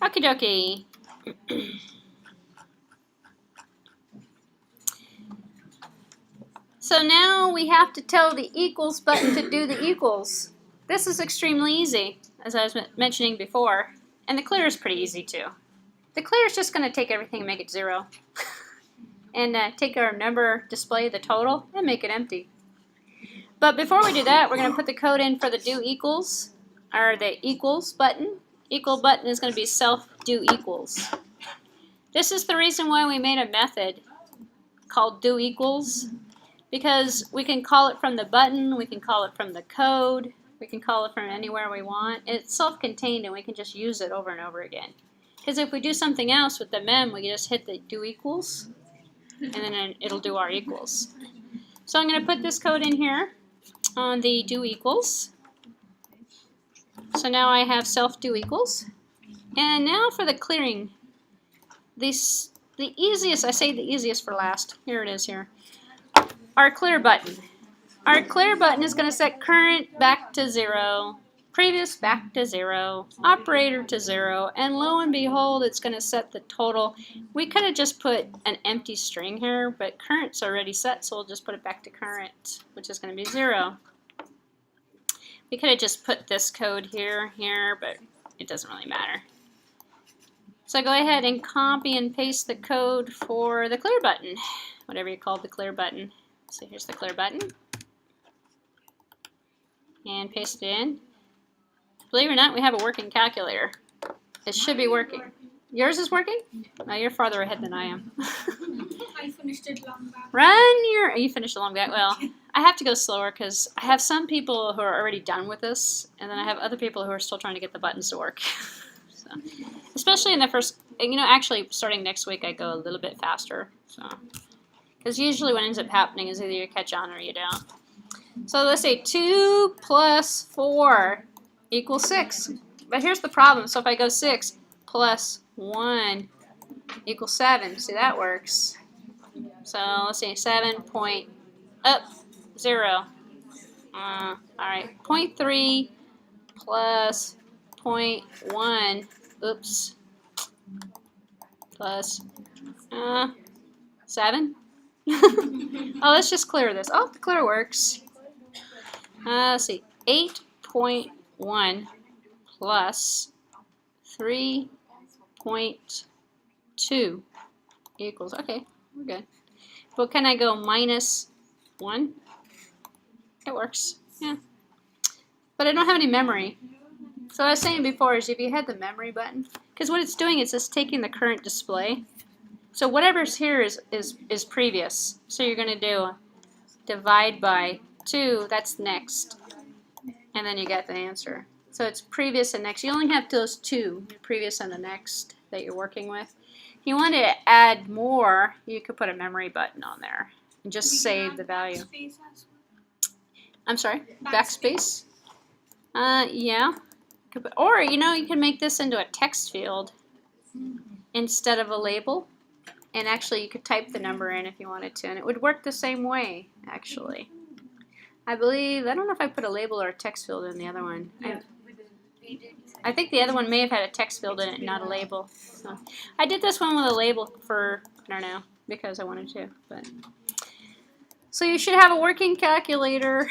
Okie dokie. So now we have to tell the equals button to do the equals. This is extremely easy, as I was mentioning before. And the clear is pretty easy too. The clear is just going to take everything and make it 0. And take our number display, the total, and make it empty. But before we do that, we're going to put the code in for the do equals, or the equals button. Equal button is going to be self do equals. This is the reason why we made a method called do equals, because we can call it from the button, we can call it from the code, we can call it from anywhere we want. It's self-contained and we can just use it over and over again. Because if we do something else with the mem, we can just hit the do equals, and then it'll do our equals. So I'm going to put this code in here on the do equals. So now I have self do equals. And now for the clearing. The easiest, I say the easiest for last. Here it is here. Our clear button. Our clear button is going to set current back to 0, previous back to 0, operator to 0, and lo and behold, it's going to set the total. We could have just put an empty string here, but current's already set, so we'll just put it back to current, which is going to be 0. We could have just put this code here, but it doesn't really matter. So go ahead and copy and paste the code for the clear button, whatever you call the clear button. So here's the clear button. And paste it in. Believe it or not, we have a working calculator. It should be working. Yours is working? No, you're farther ahead than I am. I finished it long back. You finished it long back. Well, I have to go slower because I have some people who are already done with this, and then I have other people who are still trying to get the buttons to work. So, especially in the first, actually starting next week, I go a little bit faster. So, because usually what ends up happening is either you catch on or you don't. So let's say 2 plus 4 equals 6. But here's the problem. So if I go 6 plus 1 equals 7. See, that works. So let's see, 7 point up 0. All right, 0.3 plus 0.1. Oops. Plus 7. Oh, let's just clear this. Oh, the clear works. Let's see, 8.1 plus 3.2 equals, okay, we're good. But can I go minus 1? It works, yeah. But I don't have any memory. So what I was saying before is if you had the memory button, because what it's doing is it's taking the current display. So whatever's here is previous. So you're going to do divide by 2, that's next. And then you get the answer. So it's previous and next. You only have those 2, previous and the next, that you're working with. If you want to add more, you could put a memory button on there and just save the value. I'm sorry, backspace? Yeah. Or, you can make this into a text field instead of a label. And actually, you could type the number in if you wanted to, and it would work the same way, actually. I don't know if I put a label or a text field in the other one. I think the other one may have had a text field in it, not a label. So I did this one with a label for, I don't know, because I wanted to. But So you should have a working calculator,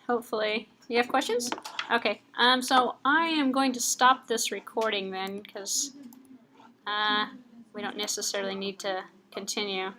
hopefully. You have questions? Okay. So I am going to stop this recording then, because we don't necessarily need to continue.